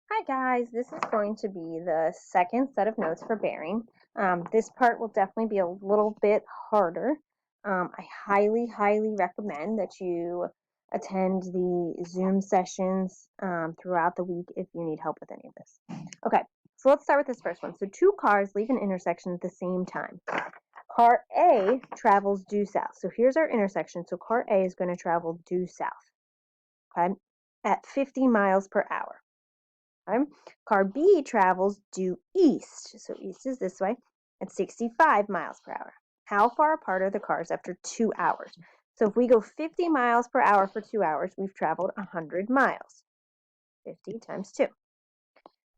Hi guys, this is going to be the second set of notes for bearing. This part will definitely be a little bit harder. I highly recommend that you attend the Zoom sessions throughout the week if you need help with any of this. Okay, so let's start with this first one. So two cars leave an intersection at the same time. Car A travels due south. So here's our intersection. So car A is going to travel due south, okay, at 50 miles per hour. Okay? Car B travels due east, so east is this way, at 65 miles per hour. How far apart are the cars after 2 hours? So if we go 50 miles per hour for 2 hours, we've traveled 100 miles. 50 times 2.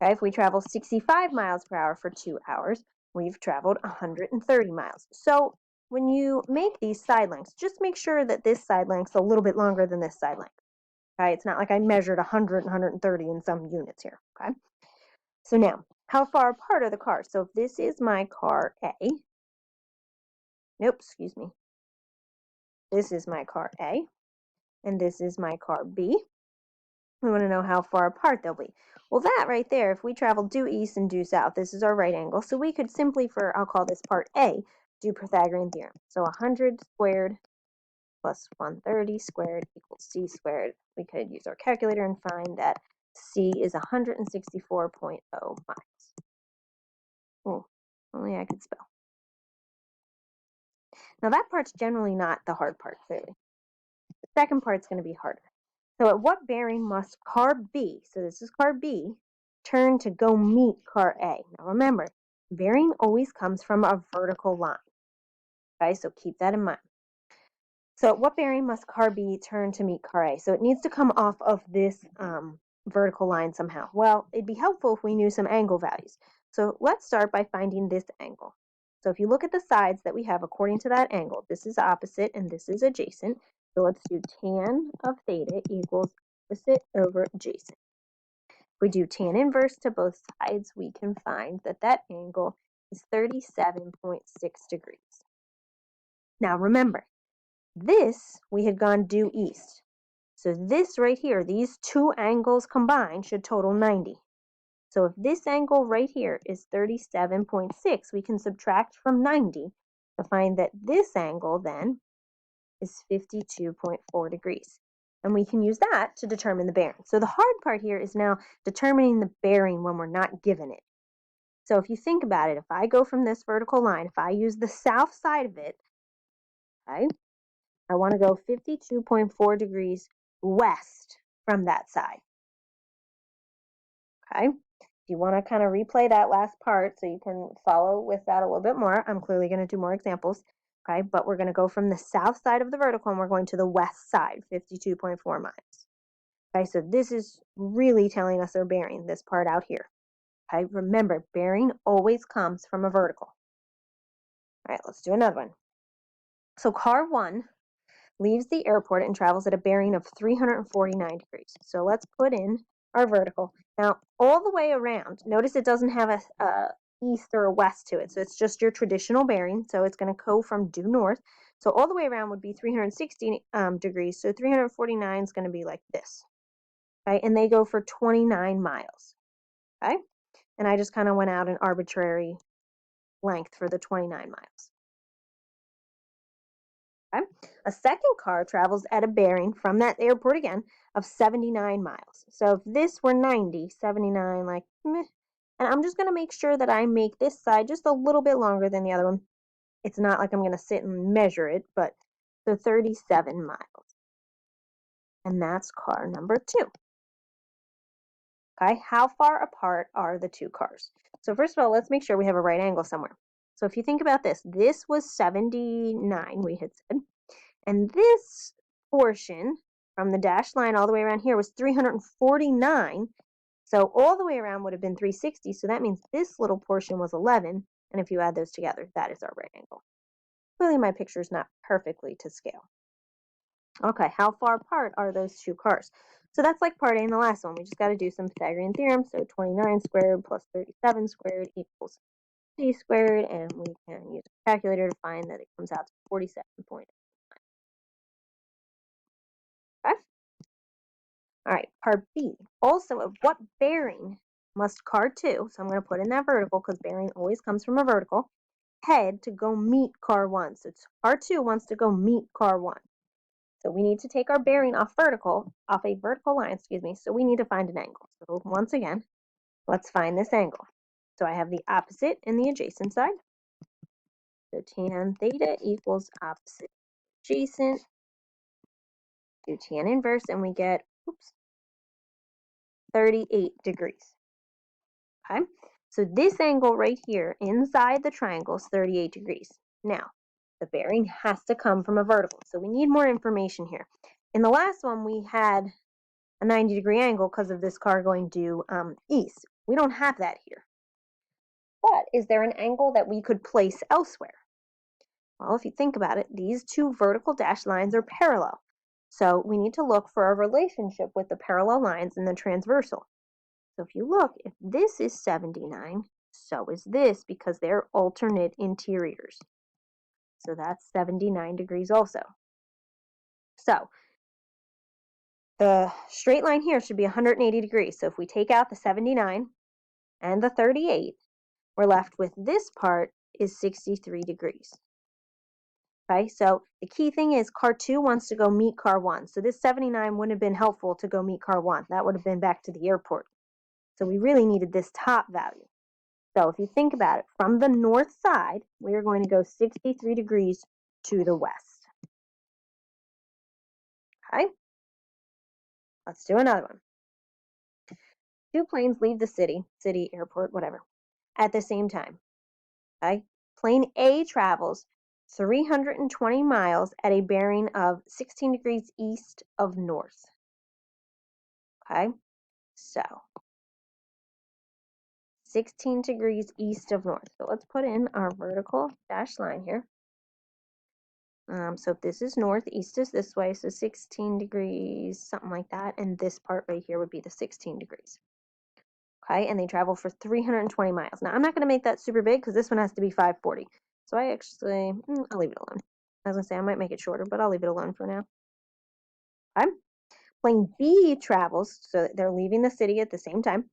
Okay, if we travel 65 miles per hour for 2 hours, we've traveled 130 miles. So when you make these side lengths, just make sure that this side length's a little bit longer than this side length. Okay, it's not like I measured 100 and 130 in some units here. Okay. So now, how far apart are the cars? So if this is my car A, nope, excuse me, this is my car A, and this is my car B. We want to know how far apart they'll be. Well, that right there, if we travel due east and due south, this is our right angle. So we could simply, I'll call this part A, do Pythagorean theorem. So 100 squared plus 130 squared equals C squared. We could use our calculator and find that C is 164.0 miles. Oh, only I could spell. Now that part's generally not the hard part, clearly. The second part's going to be harder. So at what bearing must car B, so this is car B, turn to go meet car A? Now remember, bearing always comes from a vertical line. Okay, so keep that in mind. So at what bearing must car B turn to meet car A? So it needs to come off of this vertical line somehow. Well, it'd be helpful if we knew some angle values. So let's start by finding this angle. So if you look at the sides that we have according to that angle, this is opposite and this is adjacent. So let's do tan of theta equals opposite over adjacent. If we do tan inverse to both sides, we can find that that angle is 37.6 degrees. Now remember, this we had gone due east. So this right here, these two angles combined should total 90. So if this angle right here is 37.6, we can subtract from 90 to find that this angle then is 52.4 degrees. And we can use that to determine the bearing. So the hard part here is now determining the bearing when we're not given it. So if you think about it, if I go from this vertical line, if I use the south side of it, okay, I want to go 52.4 degrees west from that side. Okay. If you want to kind of replay that last part so you can follow with that a little bit more, I'm clearly going to do more examples. Okay, but we're going to go from the south side of the vertical and we're going to the west side, 52.4 miles. Okay, so this is really telling us our bearing, this part out here. Okay, remember, bearing always comes from a vertical. All right, let's do another one. So car 1 leaves the airport and travels at a bearing of 349 degrees. So let's put in our vertical. Now, all the way around, notice it doesn't have a east or a west to it. So it's just your traditional bearing. So it's going to go from due north. So all the way around would be 360 degrees. So 349 is going to be like this. Okay, and they go for 29 miles. Okay, and I just kind of went out an arbitrary length for the 29 miles. Okay. A second car travels at a bearing from that airport again of 79 miles. So if this were 90, 79, like, meh. And I'm just going to make sure that I make this side just a little bit longer than the other one. It's not like I'm going to sit and measure it, but so 37 miles. And that's car number 2. Okay, how far apart are the two cars? So first of all, let's make sure we have a right angle somewhere. So if you think about this was 79, we had said. And this portion from the dashed line all the way around here was 349. So all the way around would have been 360. So that means this little portion was 11. And if you add those together, that is our right angle. Clearly my picture is not perfectly to scale. Okay, how far apart are those two cars? So that's like part A in the last one. We just got to do some Pythagorean theorem. So 29 squared plus 37 squared equals C squared. And we can use a calculator to find that it comes out to 47.8. Okay. All right, part B. Also, at what bearing must car 2, so I'm going to put in that vertical because bearing always comes from a vertical, head to go meet car 1. So car 2 wants to go meet car 1. So we need to take our bearing off a vertical line, excuse me. So we need to find an angle. So once again, let's find this angle. So I have the opposite and the adjacent side. So tan theta equals opposite adjacent. Do tan inverse and we get, 38 degrees. Okay, so this angle right here inside the triangle is 38 degrees. Now, the bearing has to come from a vertical, so we need more information here. In the last one, we had a 90-degree angle because of this car going due east. We don't have that here. But is there an angle that we could place elsewhere? Well, if you think about it, these two vertical dashed lines are parallel. So we need to look for a relationship with the parallel lines in the transversal. So if you look, if this is 79, so is this because they're alternate interiors. So that's 79 degrees also. So the straight line here should be 180 degrees. So if we take out the 79 and the 38, we're left with this part is 63 degrees. Okay, so the key thing is car 2 wants to go meet car 1. So this 79 wouldn't have been helpful to go meet car 1. That would have been back to the airport. So we really needed this top value. So if you think about it, from the north side, we are going to go 63 degrees to the west. Okay, let's do another one. Two planes leave the city, airport, whatever, at the same time. Okay, plane A travels 320 miles at a bearing of 16 degrees east of north. Okay, so 16 degrees east of north. So let's put in our vertical dashed line here. So if this is north, east is this way, so 16 degrees, something like that, and this part right here would be the 16 degrees. Okay, and they travel for 320 miles. Now, I'm not going to make that super big because this one has to be 540. So I actually, I'll leave it alone. I was going to say I might make it shorter, but I'll leave it alone for now. Okay, plane B travels, so they're leaving the city at the same time,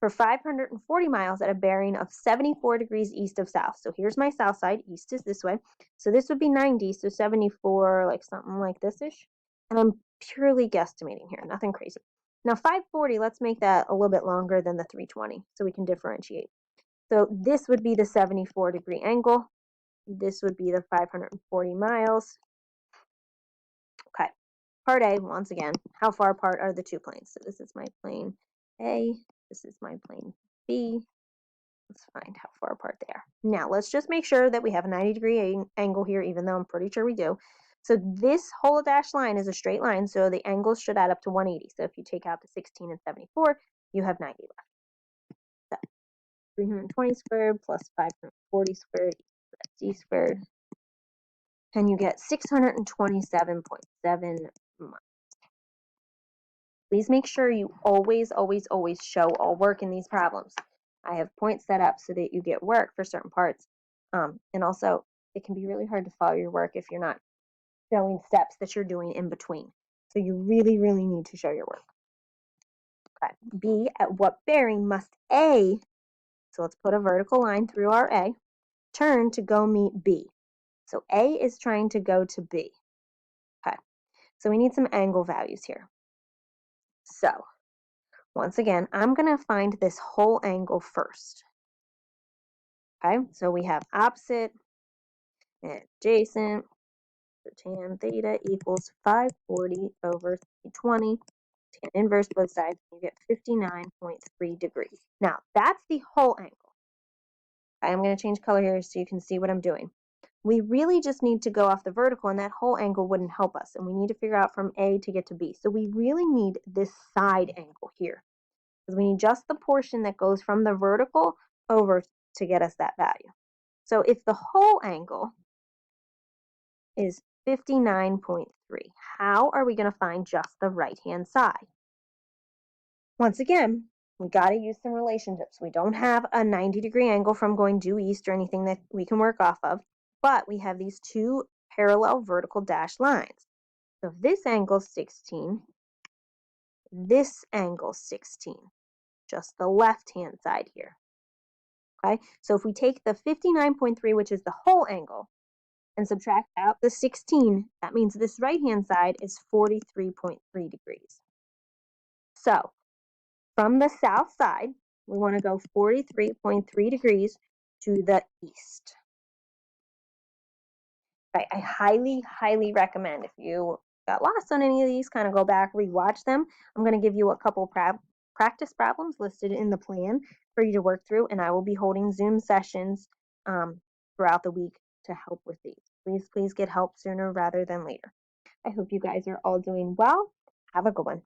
for 540 miles at a bearing of 74 degrees east of south. So here's my south side. East is this way. So this would be 90, so 74, like something like this-ish. And I'm purely guesstimating here, nothing crazy. Now 540, let's make that a little bit longer than the 320 so we can differentiate. So this would be the 74-degree angle. This would be the 540 miles. Okay. Part A, once again, how far apart are the two planes? So this is my plane A, this is my plane B. Let's find how far apart they are. Now, let's just make sure that we have a 90-degree angle here, even though I'm pretty sure we do. So this whole dashed line is a straight line, so the angles should add up to 180. So if you take out the 16 and 74, you have 90 left. So 320 squared plus 540 squared equals d squared. And you get 627.7 miles. Please make sure you always, always, always show all work in these problems. I have points set up so that you get work for certain parts. And also, it can be really hard to follow your work if you're not showing steps that you're doing in between. So you really, really need to show your work. Okay. B, at what bearing must A, so let's put a vertical line through our A, turn to go meet B. So A is trying to go to B. Okay. So we need some angle values here. So once again, I'm going to find this whole angle first. Okay, so we have opposite and adjacent. So tan theta equals 540 over 320. Tan inverse both sides, you get 59.3 degrees. Now, that's the whole angle. I'm going to change color here so you can see what I'm doing. We really just need to go off the vertical, and that whole angle wouldn't help us. And we need to figure out from A to get to B. So we really need this side angle here, because we need just the portion that goes from the vertical over to get us that value. So if the whole angle is 59.3, how are we going to find just the right-hand side? Once again, we got to use some relationships. We don't have a 90-degree angle from going due east or anything that we can work off of, but we have these two parallel vertical dashed lines. So if this angle is 16, this angle 16, just the left-hand side here. Okay, so if we take the 59.3, which is the whole angle, and subtract out the 16, that means this right-hand side is 43.3 degrees. So from the south side, we want to go 43.3 degrees to the east. Right, I highly, highly recommend if you got lost on any of these, kind of go back, rewatch them. I'm going to give you a couple practice problems listed in the plan for you to work through, and I will be holding Zoom sessions throughout the week to help with these. Please, please get help sooner rather than later. I hope you guys are all doing well. Have a good one.